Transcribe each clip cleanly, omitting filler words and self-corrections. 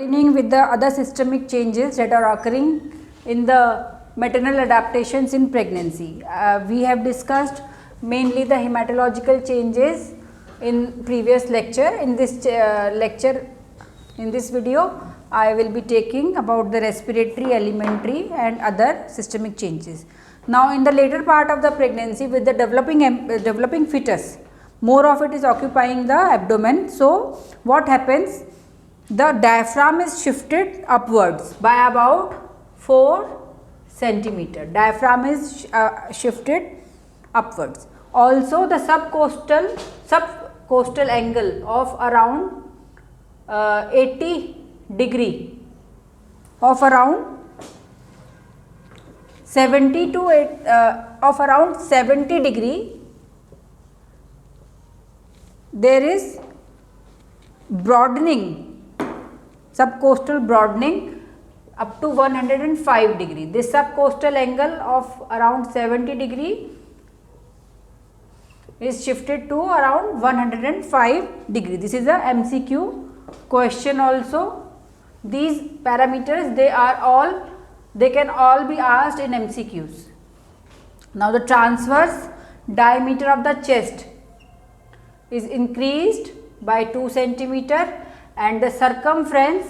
Continuing with the other systemic changes that are occurring in the maternal adaptations in pregnancy. We have discussed mainly the hematological changes in previous lecture. In this in this video, I will be taking about the respiratory, alimentary and other systemic changes. Now, in the later part of the pregnancy with the developing fetus, more of it is occupying the abdomen. So, what happens? The diaphragm is shifted upwards by about 4 centimeter. Diaphragm is shifted upwards. Also, the subcostal angle of around 80 degree, of around 70 to of around 70 degree, there is broadening, subcostal broadening up to 105 degree. This subcostal angle of around 70 degree is shifted to around 105 degree. This is a MCQ question also. These parameters, they can all be asked in MCQs. Now, the transverse diameter of the chest is increased by 2 centimeter and the circumference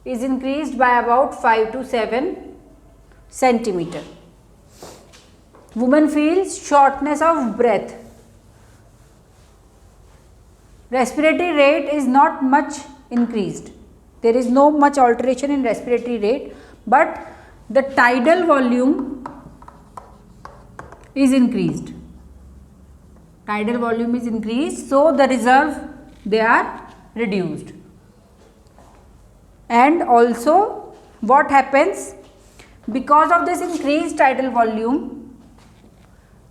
is increased by about 5 to 7 centimeter. Woman feels shortness of breath. Respiratory rate is not much increased. There is no much alteration in respiratory rate, but the tidal volume is increased. Tidal volume is increased, so the reserve, they are reduced. And also, what happens? Because of this increased tidal volume,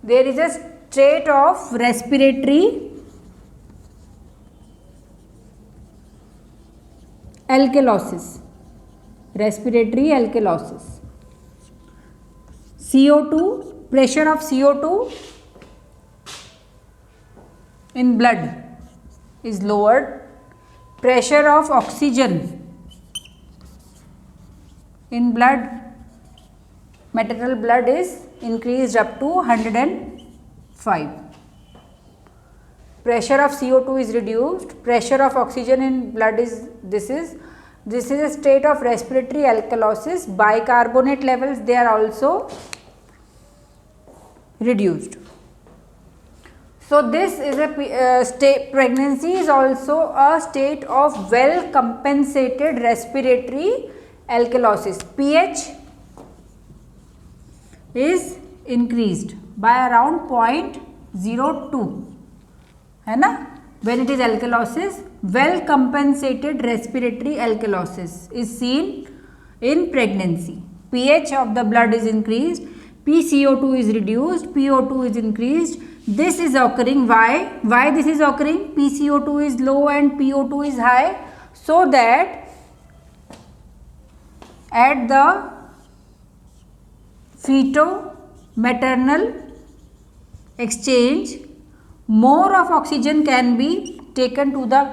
there is a state of respiratory alkalosis. Respiratory alkalosis. CO2, pressure of CO2 in blood is lowered. Pressure of oxygen in blood, maternal blood, is increased up to 105. Pressure of CO2 is reduced. Pressure of oxygen in blood is this is a state of respiratory alkalosis. Bicarbonate levels, they are also reduced. So, this is a pregnancy is also a state of well compensated respiratory alkalosis. pH is increased by around 0.02, है ना? When it is alkalosis, well compensated respiratory alkalosis is seen in pregnancy. pH of the blood is increased, PCO2 is reduced, PO2 is increased. This is occurring. Why this is occurring? PCO2 is low and PO2 is high, so that at the feto-maternal exchange, more of oxygen can be taken to the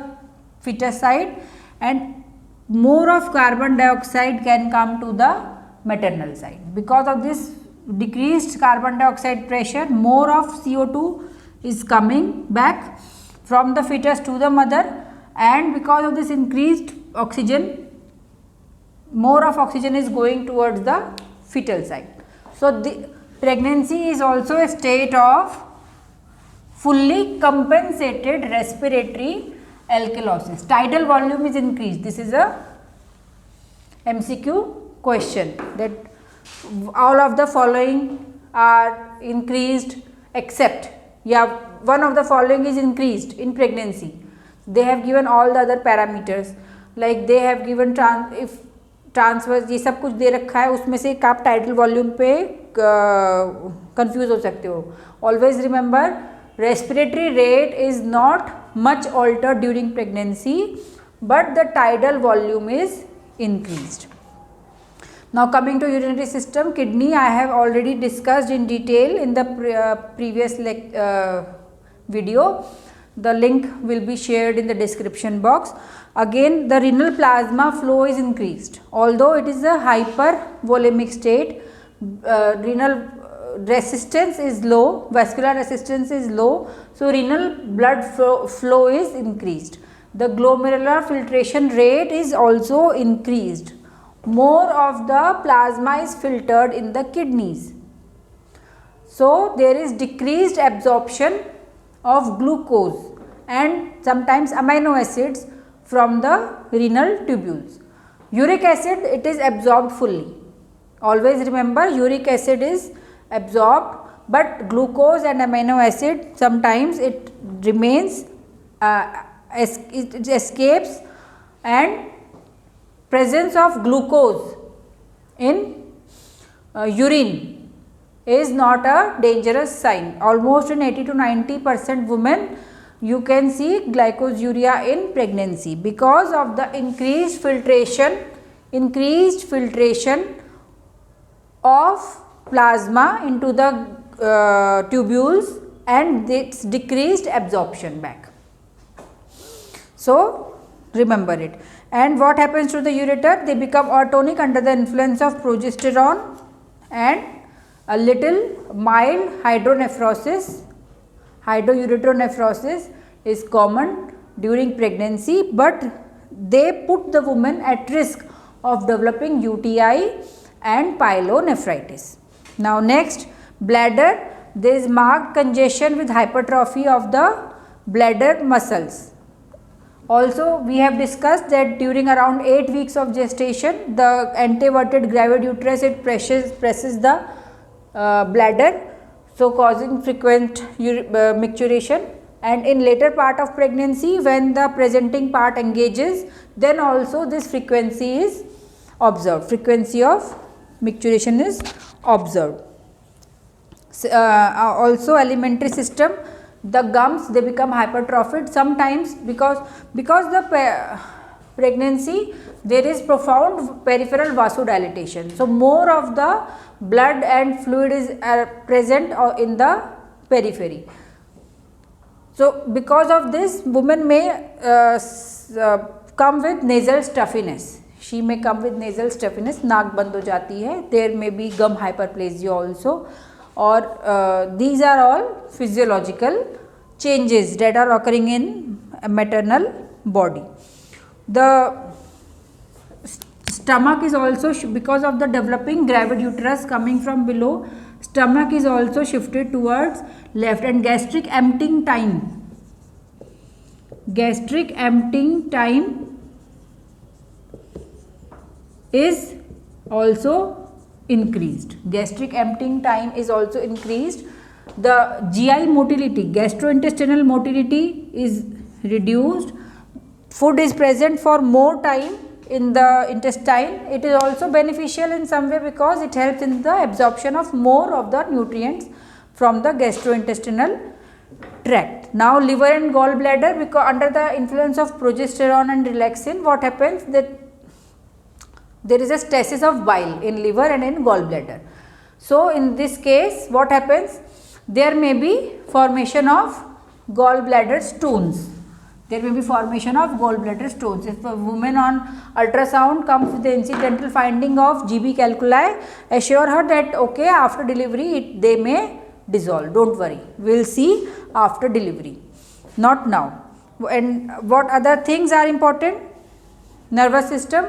fetus side and more of carbon dioxide can come to the maternal side. Because of this decreased carbon dioxide pressure, more of CO2 is coming back from the fetus to the mother, and because of this increased oxygen, more of oxygen is going towards the fetal side. So, the pregnancy is also a state of fully compensated respiratory alkalosis. Tidal volume is increased. This is a MCQ question, that all of the following are increased except, one of the following is increased in pregnancy. They have given all the other parameters, like they have given transverse, ये सब कुछ दे रखा है, उसमें से आप title volume पे confuse हो सकते हो. Always remember, respiratory rate is not much altered during pregnancy, but the tidal volume is increased. Now, coming to urinary system, kidney I have already discussed in detail in the previous video. The link will be shared in the description box. Again, the renal plasma flow is increased. Although it is a hypervolemic state, renal resistance is low, vascular resistance is low, so renal blood flow is increased. The glomerular filtration rate is also increased. More of the plasma is filtered in the kidneys. So, there is decreased absorption of glucose and sometimes amino acids from the renal tubules. Uric acid, it is absorbed fully. Always remember, uric acid is absorbed, but glucose and amino acid sometimes it remains, it escapes, and presence of glucose in urine is not a dangerous sign. Almost in 80 to 90% women you can see glycosuria in pregnancy because of the increased filtration of plasma into the tubules and its decreased absorption back. So, remember it. And what happens to the ureter? They become atonic under the influence of progesterone and a little mild hydronephrosis. Hydroureteronephrosis is common during pregnancy, but they put the woman at risk of developing UTI and pyelonephritis. Now, next, bladder, there is marked congestion with hypertrophy of the bladder muscles. Also, we have discussed that during around 8 weeks of gestation, the anteverted gravid uterus, it presses the bladder, so causing frequent micturition, and in later part of pregnancy when the presenting part engages, then also this frequency is observed, frequency of micturition is observed. Also alimentary system, the gums, they become hypertrophied sometimes because the pregnancy there is profound peripheral vasodilatation. So, more of the blood and fluid is present in the periphery. So, because of this, woman may come with nasal stuffiness. She may come with nasal stuffiness, naak band ho jati hai. There may be gum hyperplasia also, or these are all physiological changes that are occurring in a maternal body. The stomach is also, because of the developing gravid uterus coming from below, stomach is also shifted towards left, and gastric emptying time is also increased. Gastric emptying time is also increased. The GI motility, gastrointestinal motility is reduced. Food is present for more time in the intestine. It is also beneficial in some way because it helps in the absorption of more of the nutrients from the gastrointestinal tract. Now, liver and gallbladder, because under the influence of progesterone and relaxin, what happens that there is a stasis of bile in liver and in gallbladder. So, in this case what happens? There may be formation of gallbladder stones. There may be formation of gallbladder stones. If a woman on ultrasound comes with the incidental finding of GB calculi, assure her that okay, after delivery they may dissolve. Don't worry, we will see after delivery, not now. And what other things are important? Nervous system.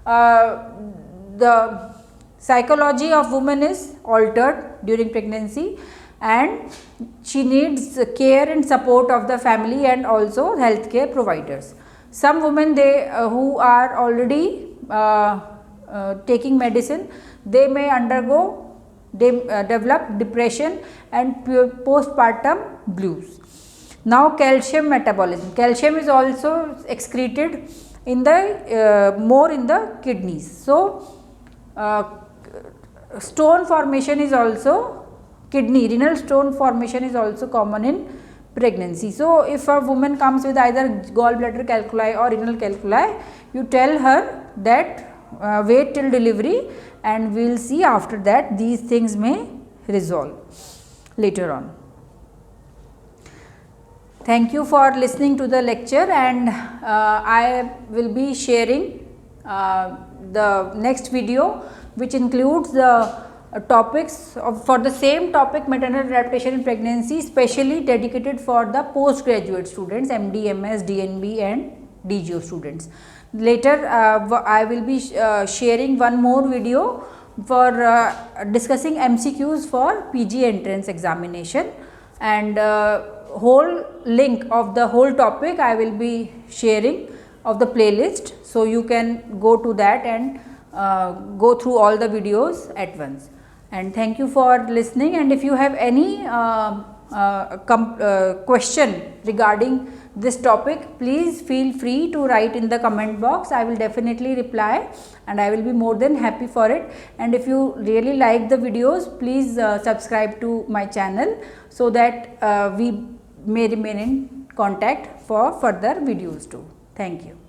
The psychology of woman is altered during pregnancy, and she needs care and support of the family and also healthcare providers. Some women, they who are already taking medicine, they may undergo, develop depression and postpartum blues. Now, calcium metabolism. Calcium is also excreted in the more in the kidneys. So, stone formation is also, renal stone formation is also common in pregnancy. So, if a woman comes with either gallbladder calculi or renal calculi, you tell her that wait till delivery and we will see after that these things may resolve later on. Thank you for listening to the lecture, and I will be sharing the next video, which includes the topics for the same topic, maternal adaptation in pregnancy, specially dedicated for the postgraduate students, MD, MS, DNB and DGO students. Later I will be sharing one more video for discussing MCQs for PG entrance examination, and whole link of the whole topic I will be sharing of the playlist, so you can go to that and go through all the videos at once. And thank you for listening, and if you have any question regarding this topic, please feel free to write in the comment box. I will definitely reply, and I will be more than happy for it. And if you really like the videos, please subscribe to my channel, so that we may remain in contact for further videos too. Thank you.